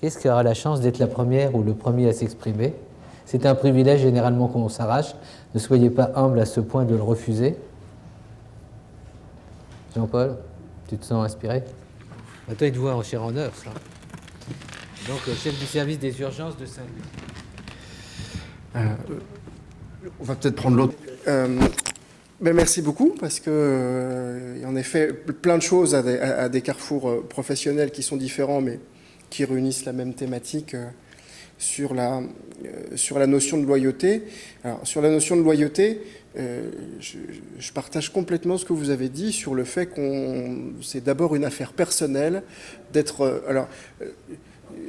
Qu'est-ce qui aura la chance d'être la première ou le premier à s'exprimer? C'est un privilège généralement qu'on s'arrache. Ne soyez pas humble à ce point de le refuser. Jean-Paul, tu te sens inspiré? À toi de voir en chair en œuvre, ça. Donc, chef du service des urgences de Saint-Louis. On va peut-être prendre l'autre. Merci beaucoup, parce que, en effet, plein de choses à des carrefours professionnels qui sont différents, mais qui réunissent la même thématique sur la notion de loyauté. Alors, sur la notion de loyauté, je partage complètement ce que vous avez dit sur le fait c'est d'abord une affaire personnelle d'être...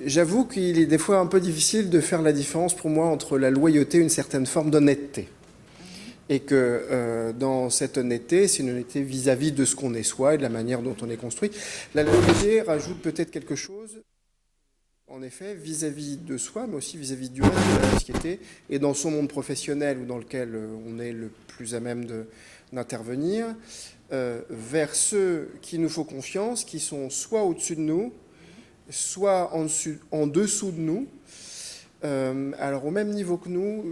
j'avoue qu'il est des fois un peu difficile de faire la différence pour moi entre la loyauté et une certaine forme d'honnêteté. Et que dans cette honnêteté, c'est une honnêteté vis-à-vis de ce qu'on est soi et de la manière dont on est construit. La loyauté rajoute peut-être quelque chose, en effet, vis-à-vis de soi, mais aussi vis-à-vis du reste de la société, et dans son monde professionnel ou dans lequel on est le plus à même d'intervenir, vers ceux qui nous font confiance, qui sont soit au-dessus de nous, soit en dessous de nous. Alors au même niveau que nous,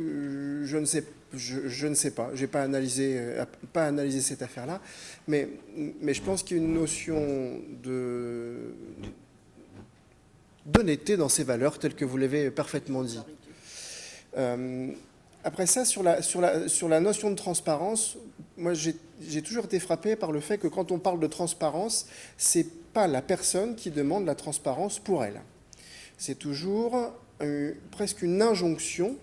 je ne sais pas, je n'ai pas analysé cette affaire-là, mais je pense qu'il y a une notion d'honnêteté dans ces valeurs, telles que vous l'avez parfaitement dit. Après ça, sur la notion de transparence, moi j'ai toujours été frappé par le fait que quand on parle de transparence, c'est pas la personne qui demande la transparence pour elle. C'est toujours presque une injonction.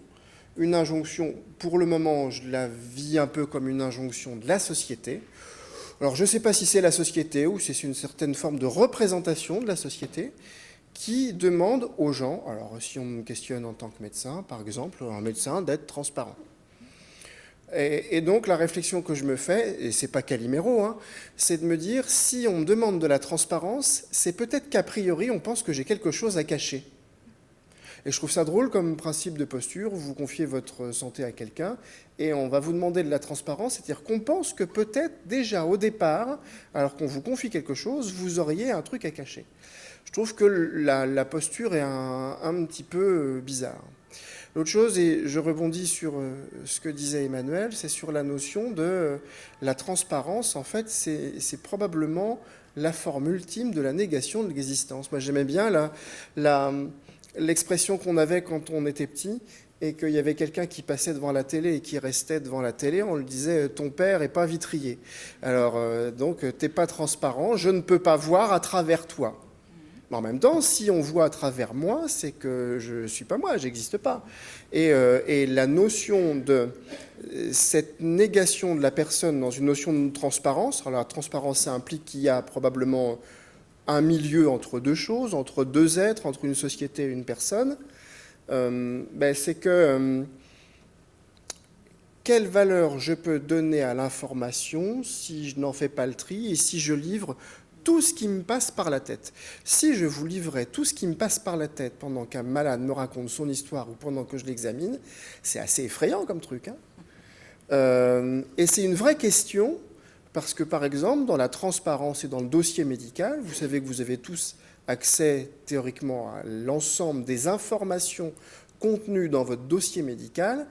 Une injonction, pour le moment, je la vis un peu comme une injonction de la société. Alors je ne sais pas si c'est la société ou si c'est une certaine forme de représentation de la société qui demande aux gens, alors si on me questionne en tant que médecin, par exemple, un médecin d'être transparent. Et donc la réflexion que je me fais, et c'est pas Calimero, c'est de me dire, si on me demande de la transparence, c'est peut-être qu'a priori on pense que j'ai quelque chose à cacher. Et je trouve ça drôle comme principe de posture, vous confiez votre santé à quelqu'un et on va vous demander de la transparence, c'est-à-dire qu'on pense que peut-être déjà au départ, alors qu'on vous confie quelque chose, vous auriez un truc à cacher. Je trouve que la posture est un petit peu bizarre. L'autre chose, et je rebondis sur ce que disait Emmanuel, c'est sur la notion de la transparence. En fait, c'est probablement la forme ultime de la négation de l'existence. Moi, j'aimais bien l'expression qu'on avait quand on était petit et qu'il y avait quelqu'un qui passait devant la télé et qui restait devant la télé, on lui disait « ton père est pas vitrier ». Alors, donc, t'es pas transparent, je ne peux pas voir à travers toi. Mais en même temps, si on voit à travers moi, c'est que je ne suis pas moi, j'existe pas. Et la notion de cette négation de la personne dans une notion de transparence, alors la transparence, ça implique qu'il y a probablement un milieu entre deux choses, entre deux êtres, entre une société et une personne, c'est que quelle valeur je peux donner à l'information si je n'en fais pas le tri et si je livre tout ce qui me passe par la tête. Si je vous livrais tout ce qui me passe par la tête pendant qu'un malade me raconte son histoire ou pendant que je l'examine, c'est assez effrayant comme truc. Et c'est une vraie question, parce que par exemple, dans la transparence et dans le dossier médical, vous savez que vous avez tous accès théoriquement à l'ensemble des informations contenues dans votre dossier médical,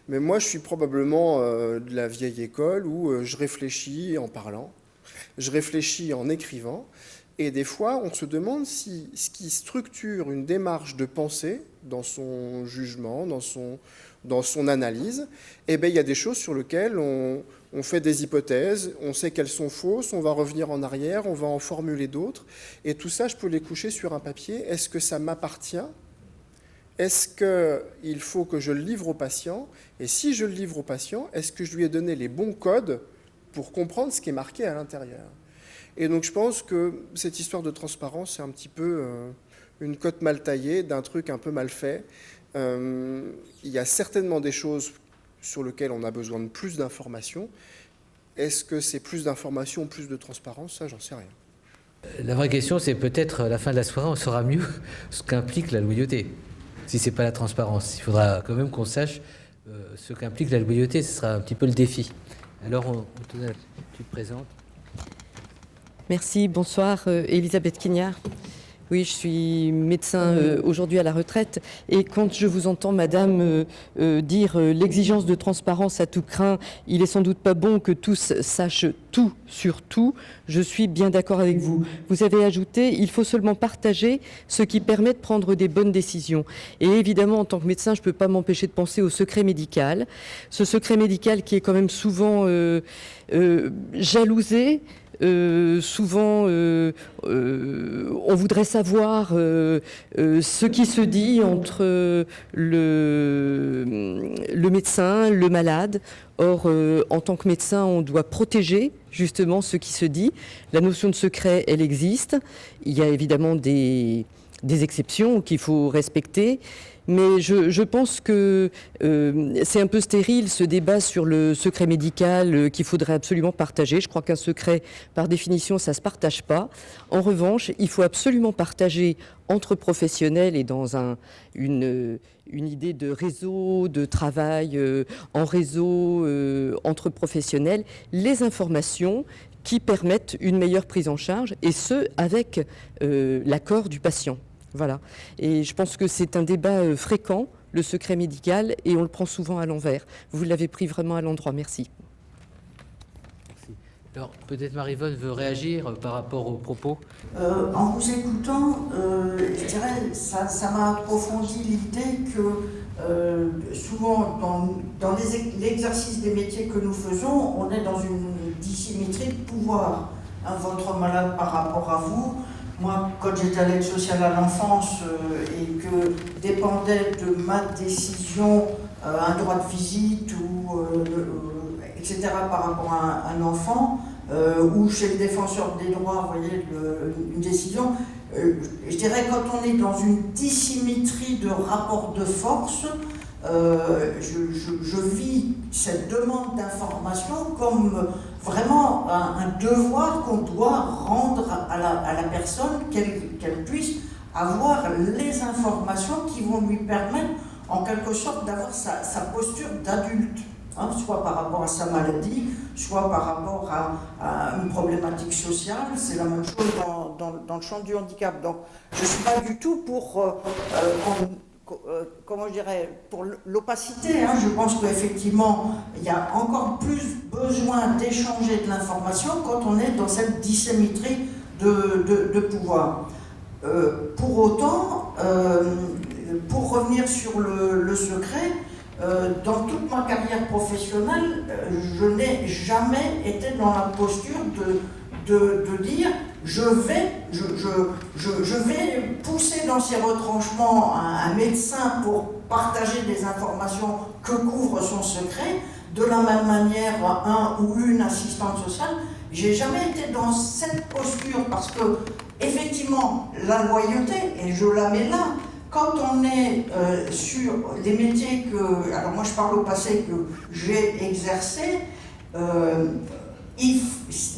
mais moi je suis probablement de la vieille école où je réfléchis en parlant. Je réfléchis en écrivant, et des fois, on se demande si ce qui structure une démarche de pensée dans son jugement, dans son analyse, il y a des choses sur lesquelles on fait des hypothèses, on sait qu'elles sont fausses, on va revenir en arrière, on va en formuler d'autres, et tout ça, je peux les coucher sur un papier. Est-ce que ça m'appartient ? Est-ce qu'il faut que je le livre au patient ? Et si je le livre au patient, est-ce que je lui ai donné les bons codes pour comprendre ce qui est marqué à l'intérieur. Et donc je pense que cette histoire de transparence, c'est un petit peu une cote mal taillée d'un truc un peu mal fait. Il y a certainement des choses sur lesquelles on a besoin de plus d'informations. Est-ce que c'est plus d'informations, plus de transparence ? Ça, j'en sais rien. La vraie question, c'est peut-être à la fin de la soirée, on saura mieux ce qu'implique la loyauté. Si ce n'est pas la transparence, il faudra quand même qu'on sache ce qu'implique la loyauté. Ce sera un petit peu le défi. Alors, tu te présentes. Merci, bonsoir, Elisabeth Quignard. Oui, je suis médecin aujourd'hui à la retraite et quand je vous entends, madame, dire l'exigence de transparence à tout crin, il est sans doute pas bon que tous sachent tout sur tout, je suis bien d'accord avec vous. Vous avez ajouté, il faut seulement partager ce qui permet de prendre des bonnes décisions. Et évidemment, en tant que médecin, je ne peux pas m'empêcher de penser au secret médical. Ce secret médical qui est quand même souvent jalousé. Souvent, on voudrait savoir ce qui se dit entre le médecin, le malade. Or, en tant que médecin, on doit protéger justement ce qui se dit. La notion de secret, elle existe. Il y a évidemment des exceptions qu'il faut respecter. Mais je pense que c'est un peu stérile ce débat sur le secret médical qu'il faudrait absolument partager. Je crois qu'un secret, par définition, ça ne se partage pas. En revanche, il faut absolument partager entre professionnels et dans une idée de réseau, de travail en réseau entre professionnels, les informations qui permettent une meilleure prise en charge, et ce, avec l'accord du patient. Voilà. Et je pense que c'est un débat fréquent, le secret médical, et on le prend souvent à l'envers. Vous l'avez pris vraiment à l'endroit. Merci. Merci. Alors, peut-être Marie-Vonne veut réagir par rapport aux propos. En vous écoutant, je dirais, ça m'a approfondi l'idée que souvent, dans l'exercice des métiers que nous faisons, on est dans une dissymétrie de pouvoir. Hein, votre malade par rapport à vous. Moi, quand j'étais à l'aide sociale à l'enfance et que dépendait de ma décision un droit de visite ou etc. par rapport à un enfant, ou chez le défenseur des droits, vous voyez, une décision, je dirais quand on est dans une dissymétrie de rapport de force, je vis cette demande d'information comme vraiment un devoir qu'on doit rendre à la personne, qu'elle puisse avoir les informations qui vont lui permettre en quelque sorte d'avoir sa posture d'adulte, hein, soit par rapport à sa maladie, soit par rapport à une problématique sociale. C'est la même chose dans le champ du handicap. Donc je ne suis pas du tout pour comment je dirais, pour l'opacité. Hein, je pense qu'effectivement, il y a encore plus besoin d'échanger de l'information quand on est dans cette dissymétrie de pouvoir. Pour autant, pour revenir sur le secret, dans toute ma carrière professionnelle, je n'ai jamais été dans la posture de dire je vais pousser dans ses retranchements un médecin pour partager des informations que couvre son secret, de la même manière un ou une assistante sociale. J'ai jamais été dans cette posture parce que effectivement la loyauté, et je la mets là, quand on est sur des métiers que, alors moi je parle au passé que j'ai exercé,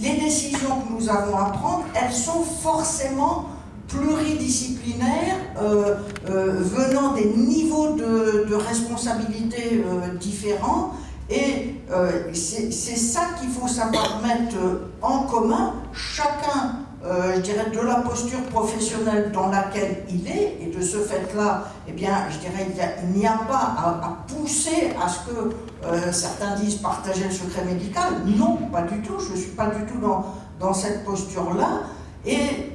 les décisions que nous avons à prendre, elles sont forcément pluridisciplinaires, venant des niveaux de responsabilité différents, et c'est ça qu'il faut savoir mettre en commun, chacun, je dirais, de la posture professionnelle dans laquelle il est, et de ce fait-là, eh bien, je dirais, il n'y a pas à pousser à ce que certains disent partager le secret médical. Non, pas du tout, je ne suis pas du tout dans cette posture-là. Et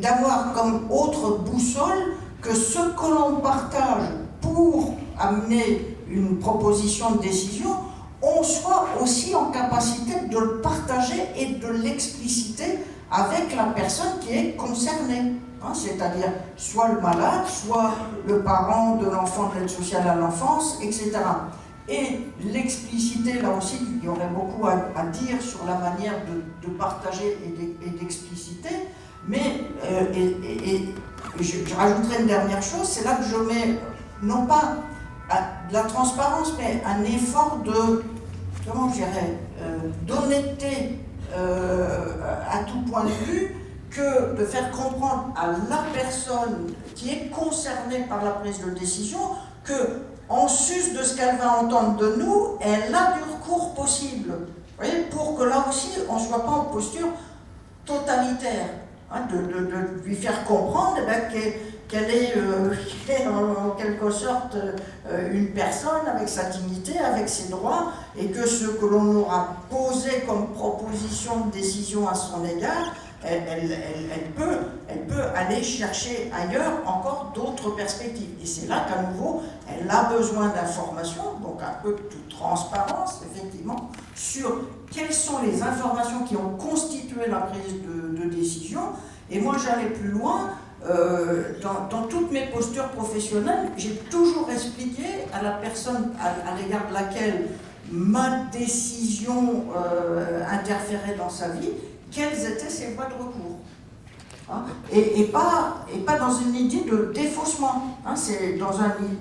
d'avoir comme autre boussole que ce que l'on partage pour amener une proposition de décision, on soit aussi en capacité de le partager et de l'expliciter avec la personne qui est concernée. Hein, c'est-à-dire soit le malade, soit le parent de l'enfant de l'aide sociale à l'enfance, etc. Et l'expliciter, là aussi, il y aurait beaucoup à dire sur la manière de partager et d'expliciter, mais je rajouterai une dernière chose, c'est là que je mets, non pas de la transparence, mais un effort de, comment je dirais, d'honnêteté à tout point de vue, que de faire comprendre à la personne qui est concernée par la prise de décision que, en sus de ce qu'elle va entendre de nous, elle a du recours possible. Vous voyez, pour que là aussi, on ne soit pas en posture totalitaire. hein, de lui faire comprendre qu'elle est en quelque sorte une personne avec sa dignité, avec ses droits, et que ce que l'on aura posé comme proposition de décision à son égard, elle peut aller chercher ailleurs encore d'autres perspectives. Et c'est là qu'à nouveau, elle a besoin d'informations, donc un peu de transparence, effectivement, sur quelles sont les informations qui ont constitué la prise de décision. Et moi, j'allais plus loin. Dans toutes mes postures professionnelles, j'ai toujours expliqué à la personne à l'égard de laquelle ma décision interférait dans sa vie, quelles étaient ses voies de recours. Hein, et pas dans une idée de défaussement. Hein, c'est dans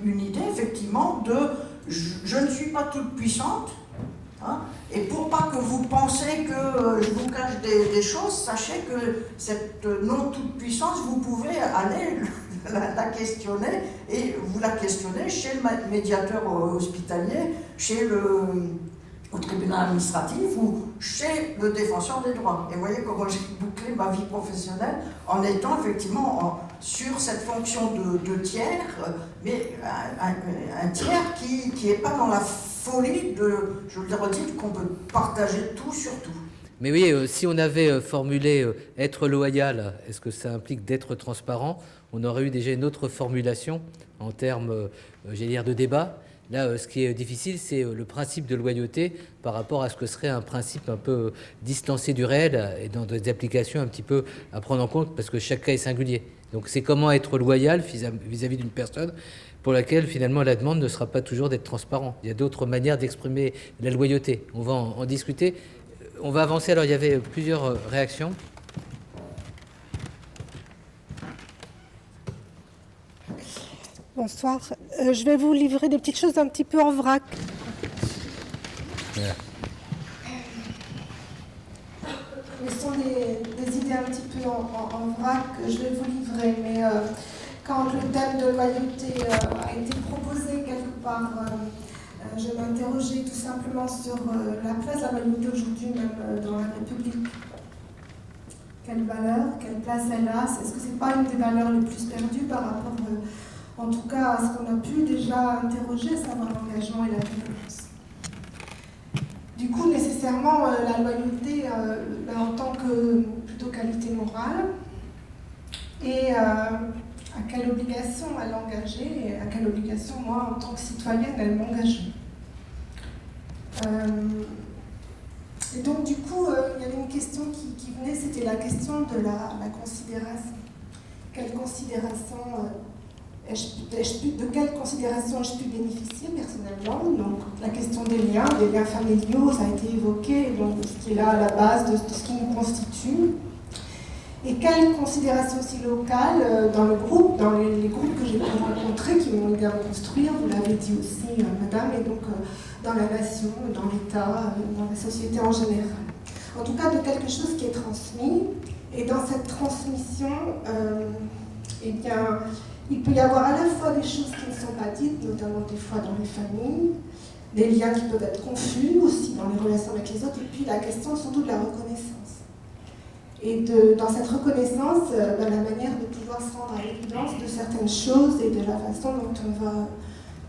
une idée, effectivement, de je ne suis pas toute puissante. Hein, et pour pas que vous pensiez que je vous cache des choses, sachez que cette non-toute-puissance, vous pouvez aller la questionner, et vous la questionnez chez le médiateur hospitalier, au tribunal administratif ou chez le défenseur des droits. Et vous voyez comment j'ai bouclé ma vie professionnelle en étant effectivement sur cette fonction de tiers, mais un tiers qui n'est pas dans la folie je le redis, qu'on peut partager tout sur tout. Mais oui, si on avait formulé être loyal, est-ce que ça implique d'être transparent? On aurait eu déjà une autre formulation en termes, j'allais dire, de débat. Là, ce qui est difficile, c'est le principe de loyauté par rapport à ce que serait un principe un peu distancé du réel et dans des applications un petit peu à prendre en compte parce que chaque cas est singulier. Donc c'est comment être loyal vis-à-vis d'une personne pour laquelle finalement la demande ne sera pas toujours d'être transparent. Il y a d'autres manières d'exprimer la loyauté. On va en discuter. On va avancer. Alors il y avait plusieurs réactions. Bonsoir. Je vais vous livrer des petites choses un petit peu en vrac. Voilà. Ce sont des idées un petit peu en vrac que je vais vous livrer. Mais quand le thème de loyauté a été proposé quelque part, je m'interrogeais tout simplement sur la place de la loyauté aujourd'hui, même dans la République. Quelle valeur, quelle place elle a? Est-ce que ce n'est pas une des valeurs les plus perdues par rapport en tout cas à ce qu'on a pu déjà interroger, savoir l'engagement et la violence. Du coup, nécessairement, la loyauté en tant que plutôt qualité morale, et à quelle obligation elle engager, et à quelle obligation, moi, en tant que citoyenne, elle m'engageait. Et donc, du coup, il y avait une question qui venait, c'était la question de la considération. Quelle considération de quelle considération ai-je pu bénéficier personnellement? Donc la question des liens familiaux, ça a été évoqué, donc ce qui est là à la base de ce qui nous constitue. Et quelle considération aussi locale dans le groupe, dans les groupes que j'ai pu rencontrer, qui m'ont aidé à me construire, vous l'avez dit aussi, madame, et donc dans la nation, dans l'État, dans la société en général. En tout cas, de quelque chose qui est transmis. Et dans cette transmission, eh bien, il peut y avoir à la fois des choses qui ne sont pas dites, notamment des fois dans les familles, des liens qui peuvent être confus aussi dans les relations avec les autres, et puis la question surtout de la reconnaissance. Et dans cette reconnaissance, la manière de pouvoir se rendre à l'évidence de certaines choses et de la façon dont on va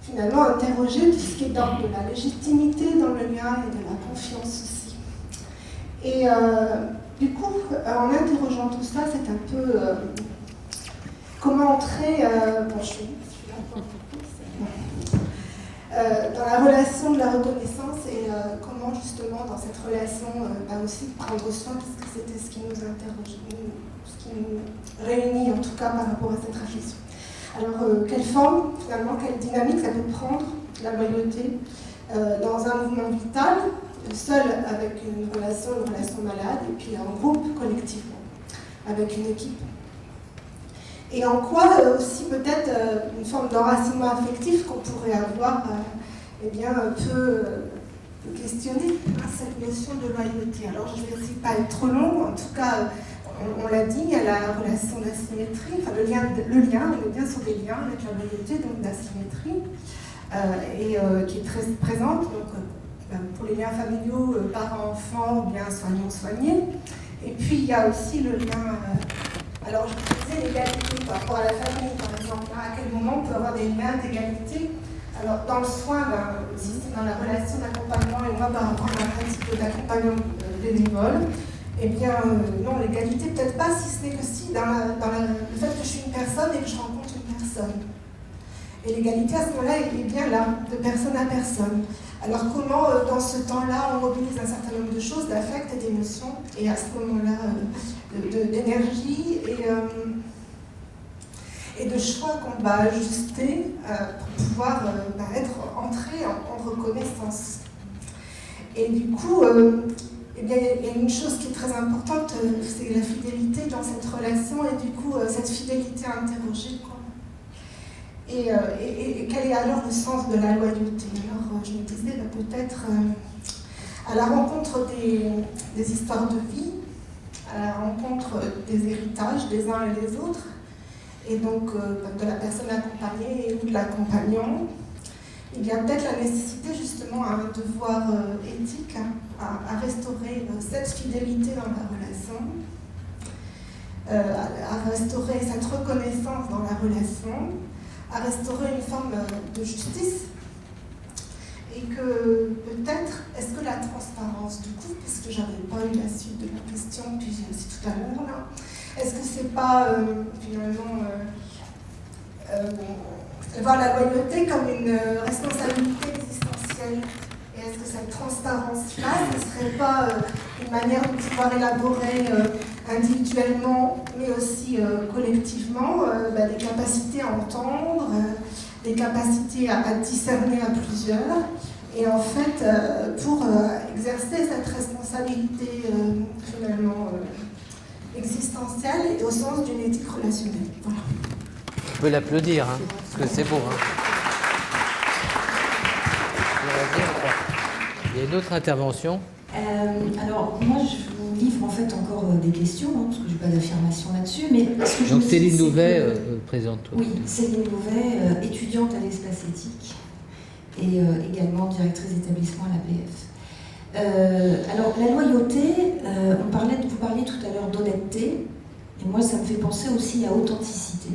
finalement interroger tout ce qui est d'ordre de la légitimité dans le lien et de la confiance aussi. Et du coup, en interrogeant tout ça, c'est un peu... comment entrer dans la relation de la reconnaissance et comment justement dans cette relation aussi prendre soin, parce que c'était ce qui nous interroge, ce qui nous réunit en tout cas par rapport à cette réflexion. Alors quelle forme finalement, quelle dynamique ça peut prendre, la loyauté, dans un mouvement vital, seul avec une relation malade, et puis en groupe, collectivement, avec une équipe. Et en quoi aussi peut-être une forme d'enracinement affectif qu'on pourrait avoir, peut questionner cette notion de loyauté. Alors je ne vais aussi pas être trop longue, en tout cas, on l'a dit, il y a la relation d'asymétrie, enfin le lien, on est bien sur des liens avec la loyauté, donc d'asymétrie, qui est très présente, donc pour les liens familiaux, parents-enfants, ou bien soignants-soignés. Et puis il y a aussi le lien Alors je vous disais l'égalité par rapport à la famille, par exemple. À quel moment on peut avoir des liens d'égalité? Alors dans le soin, si c'est dans la relation d'accompagnement, et moi par rapport à ma pratique d'accompagnement bénévole, eh bien non, l'égalité peut-être pas, si ce n'est que si, dans le fait que je suis une personne et que je rencontre une personne. Et l'égalité à ce moment-là, elle est bien là, de personne à personne. Alors comment, dans ce temps-là, on mobilise un certain nombre de choses, d'affects et d'émotions, et à ce moment-là, d'énergie et de choix qu'on va ajuster pour pouvoir entrer en reconnaissance. Et du coup, eh bien, il y a une chose qui est très importante, c'est la fidélité dans cette relation, et du coup, cette fidélité interrogée, quoi. Et quel est alors le sens de la loyauté? Alors, je me disais, peut-être à la rencontre des histoires de vie, à la rencontre des héritages des uns et des autres, et donc de la personne accompagnée ou de l'accompagnant, il y a peut-être la nécessité justement à un devoir éthique à restaurer cette fidélité dans la relation, à restaurer cette reconnaissance dans la relation, à restaurer une forme de justice, et que peut-être, est-ce que la transparence du coup, parce que j'avais pas eu la suite de la question, puis c'est tout à l'heure là, est-ce que c'est pas finalement voir la loyauté comme une responsabilité existentielle? Et est-ce que cette transparence-là, ce ne serait pas une manière de pouvoir élaborer individuellement, mais aussi collectivement, des capacités à entendre, des capacités à discerner à plusieurs, et en fait, pour exercer cette responsabilité finalement existentielle et au sens d'une éthique relationnelle. Voilà. On peut l'applaudir, hein, parce que c'est beau. Hein. Il y a une autre intervention. Alors, moi, je vous livre en fait encore des questions, hein, parce que je n'ai pas d'affirmation là-dessus. Mais ce que je Donc, me Céline dis, Louvet, présente-toi. Oui, Céline Louvet, étudiante à l'espace éthique et également directrice d'établissement à l'APF. Alors, la loyauté, vous parliez tout à l'heure d'honnêteté, et moi, ça me fait penser aussi à authenticité.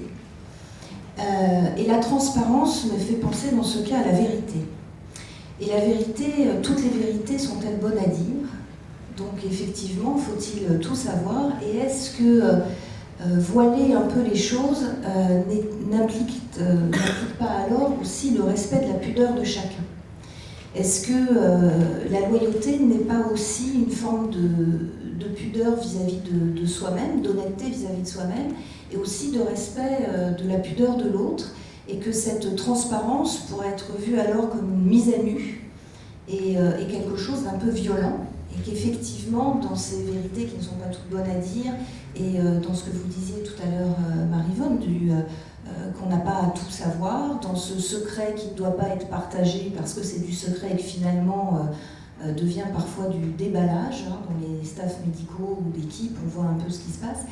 Et la transparence me fait penser dans ce cas à la vérité. Et la vérité, toutes les vérités sont-elles bonnes à dire? Donc effectivement, faut-il tout savoir? Et est-ce que voiler un peu les choses n'implique pas alors aussi le respect de la pudeur de chacun? Est-ce que la loyauté n'est pas aussi une forme de pudeur vis-à-vis de soi-même, d'honnêteté vis-à-vis de soi-même, et aussi de respect de la pudeur de l'autre, et que cette transparence pourrait être vue alors comme une mise à nu et quelque chose d'un peu violent, et qu'effectivement, dans ces vérités qui ne sont pas toutes bonnes à dire, et dans ce que vous disiez tout à l'heure, Marie-Vonne, qu'on n'a pas à tout savoir, dans ce secret qui ne doit pas être partagé parce que c'est du secret et que finalement devient parfois du déballage, hein, dans les staffs médicaux ou l'équipe, on voit un peu ce qui se passe.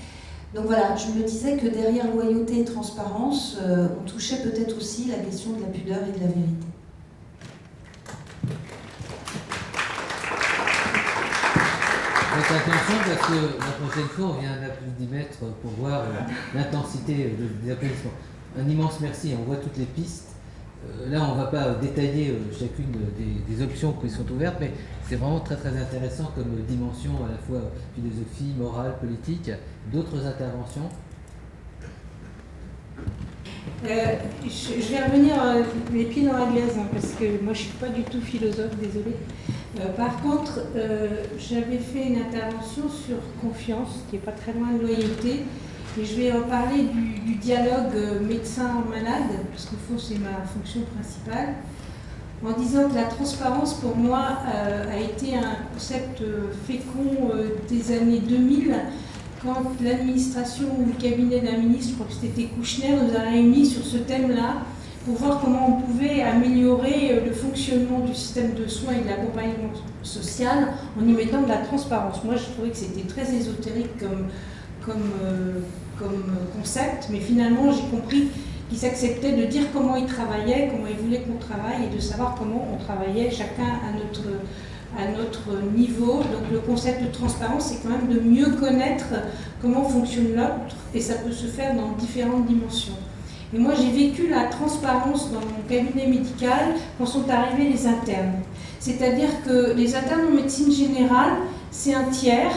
Donc voilà, je me disais que derrière loyauté et transparence, on touchait peut-être aussi la question de la pudeur et de la vérité. Faites attention parce que la prochaine fois, on vient un applaudimètre pour voir l'intensité des applaudissements. Un immense merci, on voit toutes les pistes. Là, on ne va pas détailler chacune des options qui sont ouvertes, mais c'est vraiment très très intéressant comme dimension à la fois philosophie, morale, politique. D'autres interventions? Je vais revenir les pieds dans la glace, hein, parce que moi je ne suis pas du tout philosophe, désolée. Par contre, j'avais fait une intervention sur confiance, qui n'est pas très loin de loyauté, et je vais parler du dialogue médecin-malade, parce qu'au fond c'est ma fonction principale, en disant que la transparence pour moi a été un concept fécond des années 2000, quand l'administration ou le cabinet d'un ministre, je crois que c'était Kouchner, nous a réunis sur ce thème-là pour voir comment on pouvait améliorer le fonctionnement du système de soins et de l'accompagnement social en y mettant de la transparence. Moi, je trouvais que c'était très ésotérique comme concept, mais finalement, j'ai compris qu'ils s'acceptaient de dire comment ils travaillaient, comment ils voulaient qu'on travaille et de savoir comment on travaillait chacun à notre niveau. Donc le concept de transparence, c'est quand même de mieux connaître comment fonctionne l'autre, et ça peut se faire dans différentes dimensions. Et moi, j'ai vécu la transparence dans mon cabinet médical quand sont arrivés les internes. C'est-à-dire que les internes en médecine générale, c'est un tiers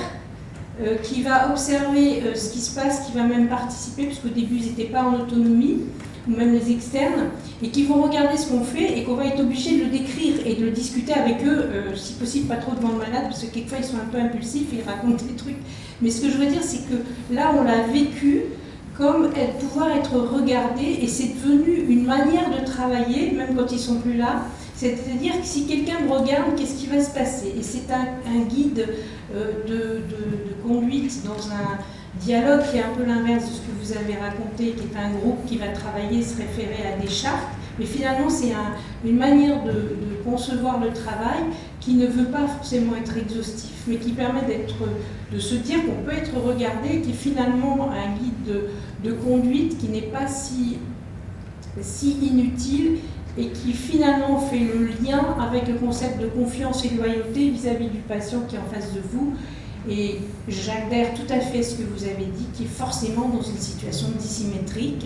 qui va observer ce qui se passe, qui va même participer, parce qu'au début, ils n'étaient pas en autonomie, ou même les externes, et qui vont regarder ce qu'on fait et qu'on va être obligé de le décrire et de le discuter avec eux, si possible pas trop devant le malade, parce que quelquefois ils sont un peu impulsifs et ils racontent des trucs. Mais ce que je veux dire, c'est que là, on l'a vécu comme pouvoir être regardé, et c'est devenu une manière de travailler, même quand ils sont plus là. C'est-à-dire que si quelqu'un me regarde, qu'est-ce qui va se passer? Et c'est un guide de conduite dans un dialogue qui est un peu l'inverse de ce que vous avez raconté, qui est un groupe qui va travailler, se référer à des chartes, mais finalement c'est une manière de concevoir le travail qui ne veut pas forcément être exhaustif, mais qui permet de se dire qu'on peut être regardé, qui est finalement un guide de conduite qui n'est pas si inutile, et qui finalement fait le lien avec le concept de confiance et loyauté vis-à-vis du patient qui est en face de vous. Et j'adhère tout à fait à ce que vous avez dit, qui est forcément dans une situation dissymétrique,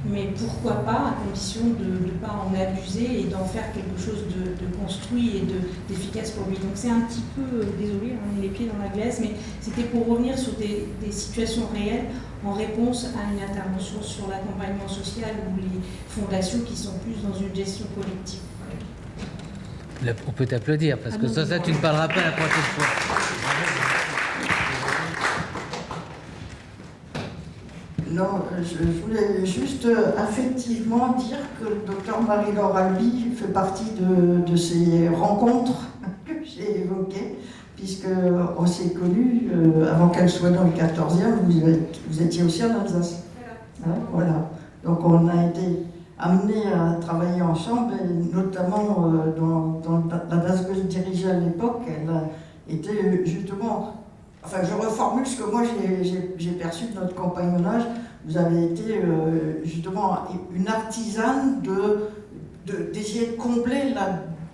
mais pourquoi pas, à condition de ne pas en abuser et d'en faire quelque chose de construit et d'efficace pour lui. Donc c'est un petit peu, désolé, on a les pieds dans la glace, mais c'était pour revenir sur des situations réelles en réponse à une intervention sur l'accompagnement social ou les fondations qui sont plus dans une gestion collective. Là, on peut t'applaudir, parce que sans ça, tu ne parleras pas la prochaine fois. Non, je voulais juste affectivement dire que le docteur Marie-Laure Albi fait partie de ces rencontres que j'ai évoquées, puisqu'on s'est connus avant qu'elle soit dans le 14e, vous étiez aussi en Alsace. Voilà. Donc on a été amenés à travailler ensemble, et notamment dans la DAS que je dirigeais à l'époque, elle a été justement... Enfin, je reformule ce que moi j'ai perçu de notre compagnonnage. Vous avez été justement une artisane d'essayer de combler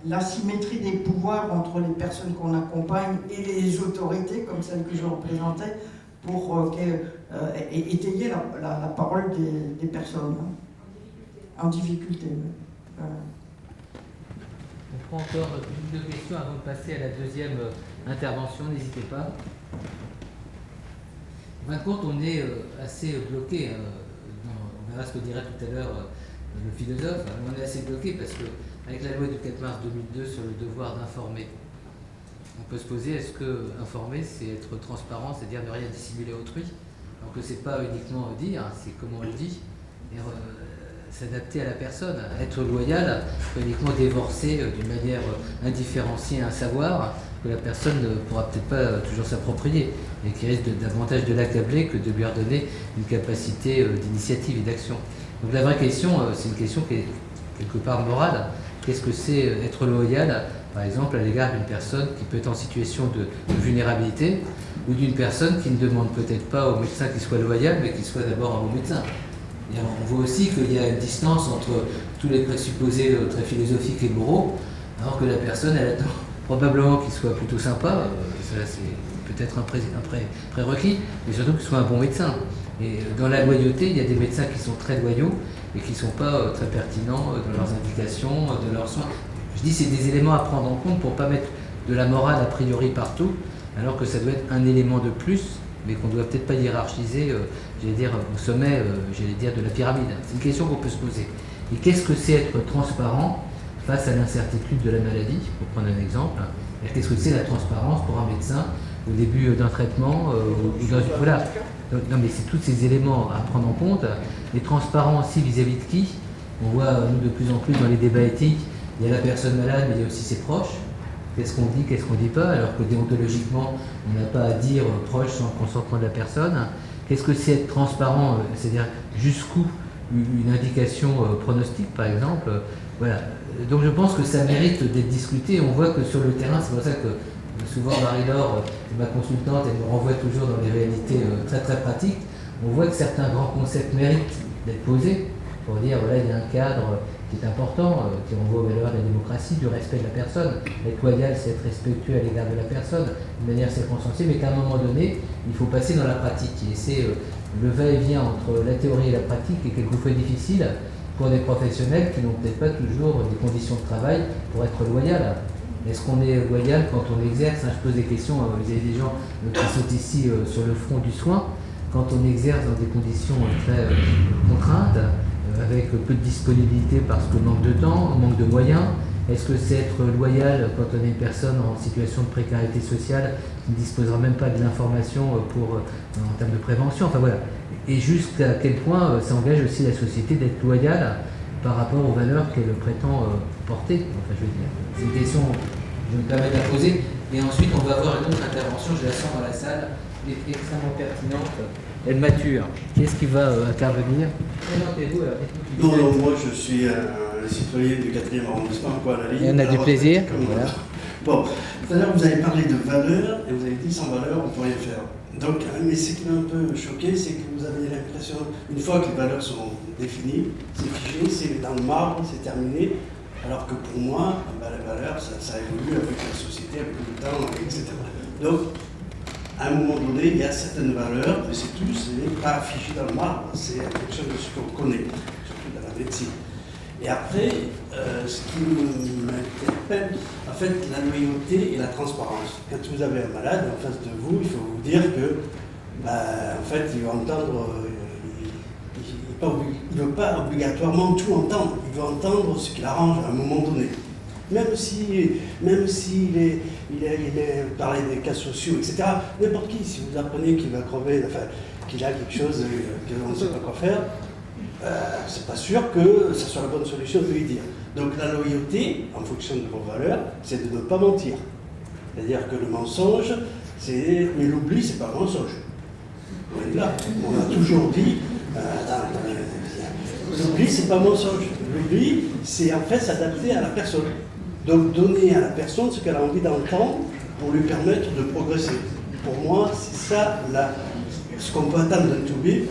la symétrie des pouvoirs entre les personnes qu'on accompagne et les autorités, comme celles que je représentais, pour étayer la parole des personnes en difficulté. On prend encore une ou deux questions avant de passer à la deuxième intervention, n'hésitez pas. En fin de compte, on est assez bloqué, on verra ce que dira tout à l'heure le philosophe, on est assez bloqué parce qu'avec la loi du 4 mars 2002 sur le devoir d'informer, on peut se poser, est-ce que informer, c'est être transparent, c'est-à-dire ne rien dissimuler à autrui, alors que c'est pas uniquement dire, c'est comment on le dit, et s'adapter à la personne, être loyal, pas uniquement divorcer d'une manière indifférenciée un savoir que la personne ne pourra peut-être pas toujours s'approprier et qui risque davantage de l'accabler que de lui redonner une capacité d'initiative et d'action. Donc la vraie question, c'est une question qui est quelque part morale. Qu'est-ce que c'est être loyal, par exemple, à l'égard d'une personne qui peut être en situation de vulnérabilité ou d'une personne qui ne demande peut-être pas au médecin qu'il soit loyal, mais qu'il soit d'abord un bon médecin. Et on voit aussi qu'il y a une distance entre tous les présupposés très philosophiques et moraux, alors que la personne, elle attend probablement qu'il soit plutôt sympa, ça c'est peut-être un prérequis, mais surtout qu'il soit un bon médecin. Et dans la loyauté, il y a des médecins qui sont très loyaux et qui ne sont pas très pertinents dans leurs indications, de leurs soins. Je dis c'est des éléments à prendre en compte pour ne pas mettre de la morale a priori partout, alors que ça doit être un élément de plus, mais qu'on ne doit peut-être pas hiérarchiser, j'allais dire, au sommet, j'allais dire, de la pyramide. C'est une question qu'on peut se poser. Et qu'est-ce que c'est être transparent face à l'incertitude de la maladie, pour prendre un exemple? Qu'est-ce que c'est la transparence pour un médecin au début d'un traitement voilà. Non, mais c'est tous ces éléments à prendre en compte. Les transparents aussi vis-à-vis de qui? On voit, nous, de plus en plus dans les débats éthiques, il y a la personne malade, mais il y a aussi ses proches. Qu'est-ce qu'on dit, qu'est-ce qu'on ne dit pas, alors que déontologiquement, on n'a pas à dire proche sans le consentement de la personne. Qu'est-ce que c'est être transparent, c'est-à-dire jusqu'où une indication pronostique, par exemple. Voilà. Donc je pense que ça mérite d'être discuté. On voit que sur le terrain, c'est pour ça que souvent Marie-Laure, ma consultante, elle me renvoie toujours dans les réalités très très pratiques. On voit que certains grands concepts méritent d'être posés. pour dire, voilà, il y a un cadre qui est important, qui renvoie aux valeurs de la démocratie, du respect de la personne. Être loyal, c'est être respectueux à l'égard de la personne, de manière circonstanciée, mais qu'à un moment donné, il faut passer dans la pratique. Et c'est le va-et-vient entre la théorie et la pratique est quelquefois difficile pour des professionnels qui n'ont peut-être pas toujours des conditions de travail pour être loyal. Est-ce qu'on est loyal quand on exerce? Je pose des questions, vous avez des gens qui sont ici sur le front du soin, quand on exerce dans des conditions très contraintes, avec peu de disponibilité parce que manque de temps, manque de moyens. Est-ce que c'est être loyal quand on est une personne en situation de précarité sociale qui ne disposera même pas de l'information en termes de prévention? Enfin voilà. Et jusqu'à quel point ça engage aussi la société d'être loyale par rapport aux valeurs qu'elle prétend porter? Enfin, je veux dire, c'est une question que je me permets de la poser. Et ensuite, on va avoir une autre intervention, je la sens dans la salle, elle est extrêmement pertinente. Elle mature. Qui est-ce qui va intervenir? Présentez-vous. Non, moi je suis un citoyen du 4e arrondissement, quoi, à la ligne. Et on a du plaisir. Voilà. Bon, tout à l'heure vous avez parlé de valeurs et vous avez dit sans valeurs on ne peut rien faire. Donc, mais ce qui m'a un peu choqué, c'est que vous avez l'impression, une fois que les valeurs sont définies, c'est figé, c'est dans le marbre, c'est terminé. Alors que pour moi, les valeurs, ça évolue avec la société, avec le temps, etc. Donc, à un moment donné, il y a certaines valeurs, mais c'est tout, ce n'est pas figé dans le marbre, c'est en fonction de ce qu'on connaît, surtout dans la médecine. Et après, ce qui m'interpelle, en fait, la loyauté et la transparence. Quand vous avez un malade en face de vous, il faut vous dire que, en fait, il va entendre, il ne veut pas obligatoirement tout entendre, il veut entendre ce qui l'arrange à un moment donné. Même s'il est parlé des cas sociaux, etc. N'importe qui, si vous apprenez qu'il va crever, enfin, qu'il a quelque chose qu'on ne sait pas quoi faire, c'est pas sûr que ce soit la bonne solution de lui dire. Donc la loyauté, en fonction de vos valeurs, c'est de ne pas mentir. C'est-à-dire que le mensonge, mais l'oubli, c'est pas un mensonge. On est là. On a toujours dit, l'oubli, c'est pas un mensonge. L'oubli, c'est en fait s'adapter à la personne. Donc donner à la personne ce qu'elle a envie d'entendre pour lui permettre de progresser. Pour moi, c'est ça ce qu'on peut attendre d'un toubib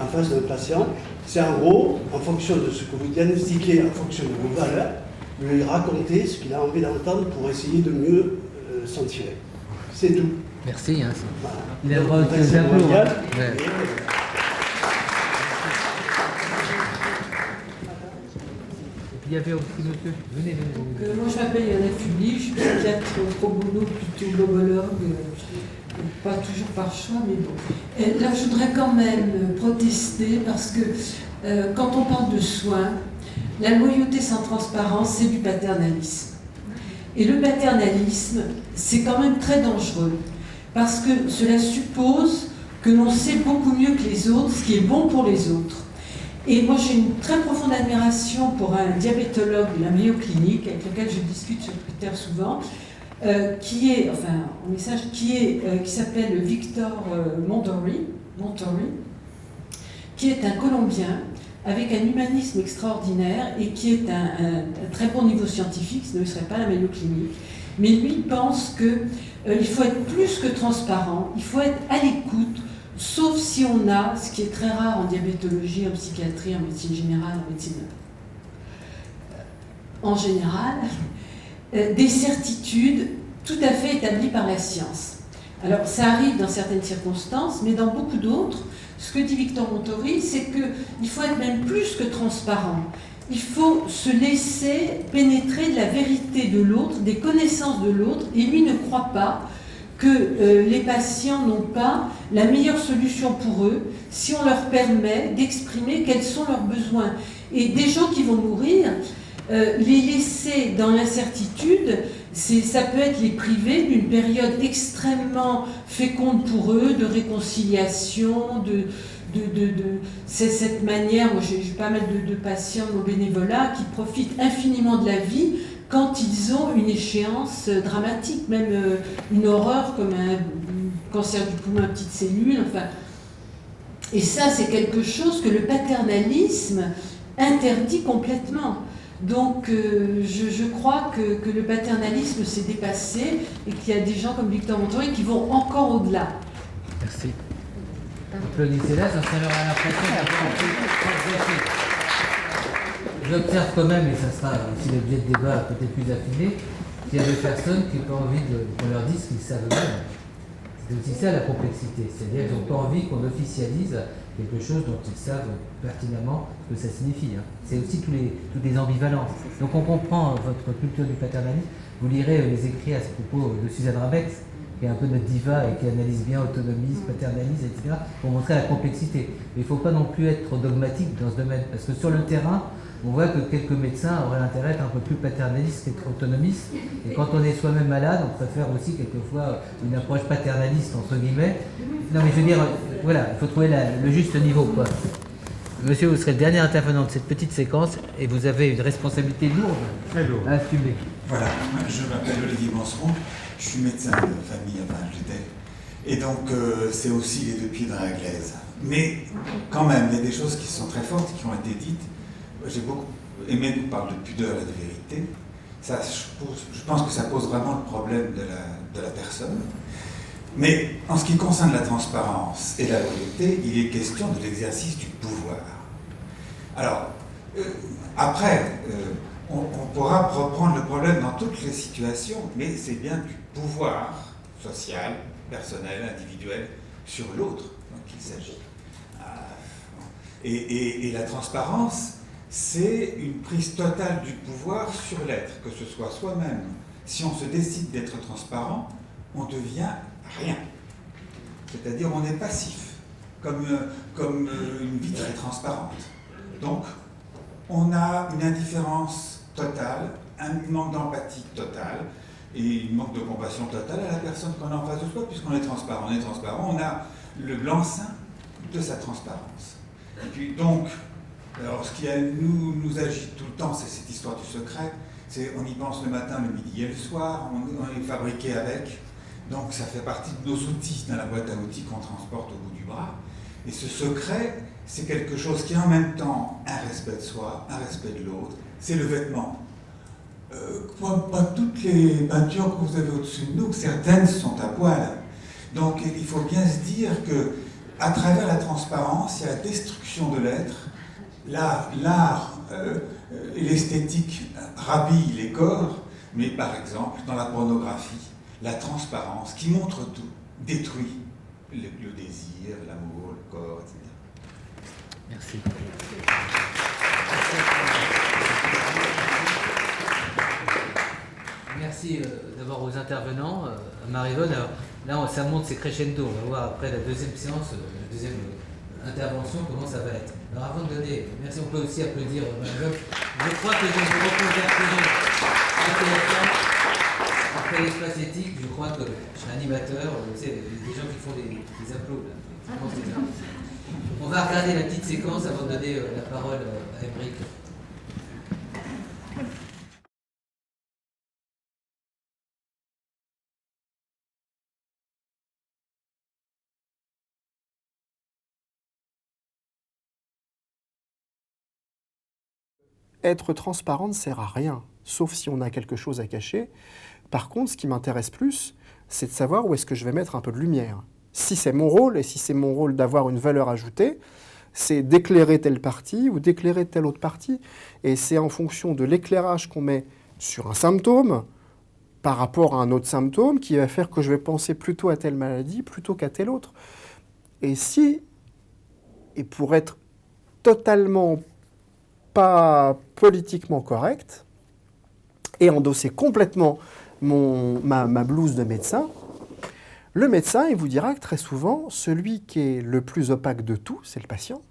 en face d'un patient. C'est en gros, en fonction de ce que vous diagnostiquez, en fonction de vos valeurs, lui raconter ce qu'il a envie d'entendre pour essayer de mieux s'en tirer. C'est tout. Merci. Hein, voilà. Il a le droit de faire un peu. Il y avait aussi monsieur. Venez. Moi je m'appelle Yana Fubli, je suis psychiatre pro bono, plutôt globologue, pas toujours par choix, mais bon. Et là je voudrais quand même protester parce que quand on parle de soins, la loyauté sans transparence, c'est du paternalisme. Et le paternalisme, c'est quand même très dangereux parce que cela suppose que l'on sait beaucoup mieux que les autres ce qui est bon pour les autres. Et moi, j'ai une très profonde admiration pour un diabétologue de la Mayo Clinic, avec lequel je discute sur Twitter souvent, qui s'appelle Victor Montori, qui est un Colombien avec un humanisme extraordinaire et qui est un très bon niveau scientifique, sinon il ne serait pas à la Mayo Clinic. Mais lui pense qu'il faut être plus que transparent, il faut être à l'écoute, sauf si on a, ce qui est très rare en diabétologie, en psychiatrie, en médecine générale, en médecine en général, des certitudes tout à fait établies par la science. Alors ça arrive dans certaines circonstances, mais dans beaucoup d'autres, ce que dit Victor Montori, c'est qu'il faut être même plus que transparent. Il faut se laisser pénétrer de la vérité de l'autre, des connaissances de l'autre, et lui ne croit pas que les patients n'ont pas la meilleure solution pour eux si on leur permet d'exprimer quels sont leurs besoins. Et des gens qui vont mourir, les laisser dans l'incertitude, ça peut être les priver d'une période extrêmement féconde pour eux, de réconciliation, c'est cette manière, moi j'ai pas mal de patients au bénévolat qui profitent infiniment de la vie quand ils ont une échéance dramatique, même une horreur comme un cancer du poumon à petite cellule, enfin. Et ça, c'est quelque chose que le paternalisme interdit complètement. Donc, je crois que le paternalisme s'est dépassé et qu'il y a des gens comme Victor Montori qui vont encore au-delà. Merci. Applaudissez-la, ça serait leur l'impression d'avoir un peu. J'observe quand même, et ça sera aussi l'objet de débat peut-être plus affiné, qu'il y a des personnes qui n'ont pas envie qu'on leur dise ce qu'ils savent eux-mêmes. C'est aussi ça la complexité, c'est-à-dire qu'ils n'ont pas envie qu'on officialise quelque chose dont ils savent pertinemment ce que ça signifie. C'est aussi toutes les ambivalences. Donc on comprend votre culture du paternalisme. Vous lirez les écrits à ce propos de Suzanne Rabex, qui est un peu notre diva et qui analyse bien autonomisme, paternalisme, etc., pour montrer la complexité. Mais il ne faut pas non plus être dogmatique dans ce domaine, parce que sur le terrain, on voit que quelques médecins auraient l'intérêt d'être un peu plus paternalistes qu'être autonomistes. Et quand on est soi-même malade, on préfère aussi quelquefois une approche paternaliste, entre guillemets. Non mais je veux dire, voilà, il faut trouver le juste niveau, quoi. Monsieur, vous serez le dernier intervenant de cette petite séquence et vous avez une responsabilité lourde à assumer. Voilà, je m'appelle Olivier Manseron, je suis médecin de famille, enfin j'étais. Et donc c'est aussi les deux pieds dans la glaise. Mais quand même, il y a des choses qui sont très fortes, qui ont été dites. J'ai beaucoup aimé qu'on parle de pudeur et de vérité. Ça, je pense que ça pose vraiment le problème de la personne. Mais en ce qui concerne la transparence et la loyauté, il est question de l'exercice du pouvoir. Alors, après, on pourra reprendre le problème dans toutes les situations, mais c'est bien du pouvoir social, personnel, individuel, sur l'autre dont il s'agit. Et la transparence, c'est une prise totale du pouvoir sur l'être, que ce soit soi-même. Si on se décide d'être transparent, on devient rien. C'est-à-dire on est passif, comme une vitre est transparente. Donc, on a une indifférence totale, un manque d'empathie totale et un manque de compassion totale à la personne qu'on a en face de soi, puisqu'on est transparent. On est transparent, on a le blanc-seing de sa transparence. Et puis donc, alors ce qui nous agite tout le temps, c'est cette histoire du secret. On y pense le matin, le midi et le soir, on est fabriqué avec. Donc ça fait partie de nos outils, dans la boîte à outils qu'on transporte au bout du bras. Et ce secret, c'est quelque chose qui est en même temps un respect de soi, un respect de l'autre. C'est le vêtement. Pas toutes les peintures que vous avez au-dessus de nous, certaines sont à poil. Donc il faut bien se dire que à travers la transparence, il y a la destruction de l'être. L'art et l'esthétique rhabillent les corps, mais par exemple, dans la pornographie, la transparence, qui montre tout, détruit le désir, l'amour, le corps, etc. Merci. Merci d'abord aux intervenants, à Marie-Vonne. Là, ça monte, c'est crescendo. On va voir après la deuxième séance, la deuxième intervention, comment ça va être. Alors avant de donner, merci, on peut aussi applaudir Marie-Vonne. Je crois que je me reconvertirai après l'espace éthique. Je crois que je suis animateur, vous savez, des gens qui font des applaudissements. On va regarder la petite séquence avant de donner la parole à Émeric. Être transparent ne sert à rien, sauf si on a quelque chose à cacher. Par contre, ce qui m'intéresse plus, c'est de savoir où est-ce que je vais mettre un peu de lumière. Si c'est mon rôle, et si c'est mon rôle d'avoir une valeur ajoutée, c'est d'éclairer telle partie ou d'éclairer telle autre partie. Et c'est en fonction de l'éclairage qu'on met sur un symptôme par rapport à un autre symptôme qui va faire que je vais penser plutôt à telle maladie plutôt qu'à telle autre. Et pour être totalement pas politiquement correct et endosser complètement ma blouse de médecin, le médecin, il vous dira que très souvent, celui qui est le plus opaque de tout, c'est le patient.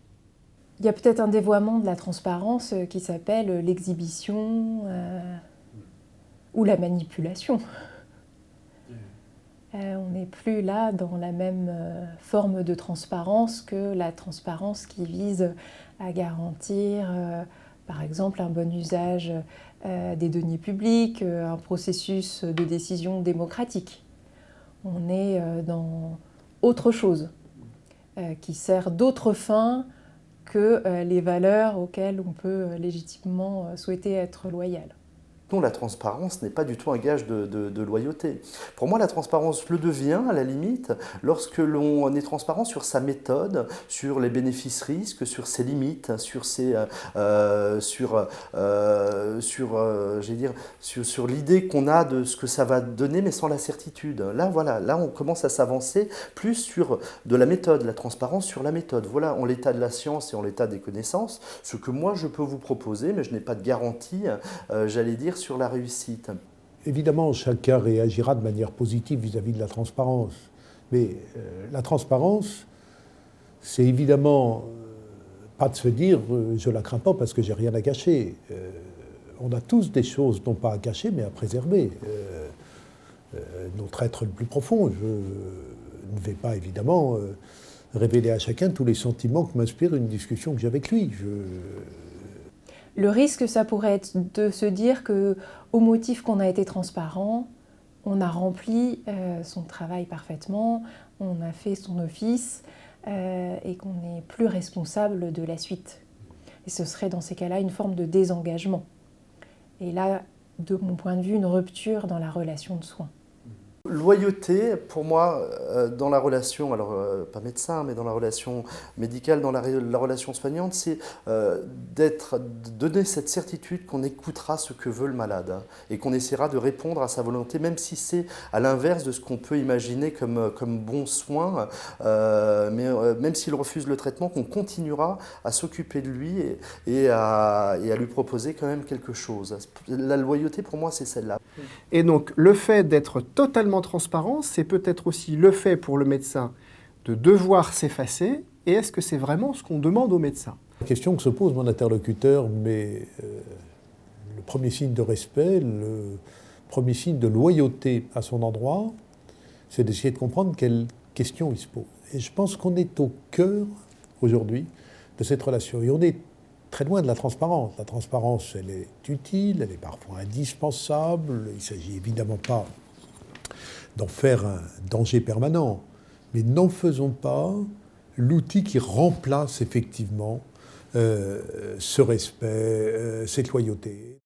Il y a peut-être un dévoiement de la transparence qui s'appelle l'exhibition ou la manipulation. On n'est plus là dans la même forme de transparence que la transparence qui vise à garantir, par exemple, un bon usage des deniers publics, un processus de décision démocratique. On est dans autre chose qui sert d'autres fins que les valeurs auxquelles on peut légitimement souhaiter être loyal. Non, la transparence n'est pas du tout un gage de loyauté. Pour moi, la transparence le devient, à la limite, lorsque l'on est transparent sur sa méthode, sur les bénéfices-risques, sur ses limites, sur l'idée qu'on a de ce que ça va donner, mais sans la certitude. Là, voilà, là, on commence à s'avancer plus sur de la méthode, la transparence sur la méthode. Voilà, en l'état de la science et en l'état des connaissances, ce que moi, je peux vous proposer, mais je n'ai pas de garantie, j'allais dire, sur la réussite. Évidemment, chacun réagira de manière positive vis-à-vis de la transparence. Mais la transparence, c'est évidemment pas de se dire je la crains pas parce que j'ai rien à cacher. On a tous des choses non pas à cacher mais à préserver. Notre être le plus profond. Je ne vais pas évidemment révéler à chacun tous les sentiments que m'inspire une discussion que j'ai avec lui. Le risque, ça pourrait être de se dire qu'au motif qu'on a été transparent, on a rempli son travail parfaitement, on a fait son office et qu'on n'est plus responsable de la suite. Et ce serait dans ces cas-là une forme de désengagement. Et là, de mon point de vue, une rupture dans la relation de soins. Loyauté, pour moi, dans la relation, alors pas médecin, mais dans la relation médicale, dans la relation soignante, c'est de donner cette certitude qu'on écoutera ce que veut le malade et qu'on essaiera de répondre à sa volonté, même si c'est à l'inverse de ce qu'on peut imaginer comme bon soin, mais même s'il refuse le traitement, qu'on continuera à s'occuper de lui et à lui proposer quand même quelque chose. La loyauté, pour moi, c'est celle-là. Et donc, le fait d'être totalement transparent, c'est peut-être aussi le fait pour le médecin de devoir s'effacer. Et est-ce que c'est vraiment ce qu'on demande au médecin? La question que se pose mon interlocuteur, mais le premier signe de respect, le premier signe de loyauté à son endroit, c'est d'essayer de comprendre quelle question il se pose. Et je pense qu'on est au cœur, aujourd'hui, de cette relation. Et on est très loin de la transparence. La transparence, elle est utile, elle est parfois indispensable. Il ne s'agit évidemment pas d'en faire un danger permanent. Mais n'en faisons pas l'outil qui remplace effectivement ce respect, cette loyauté.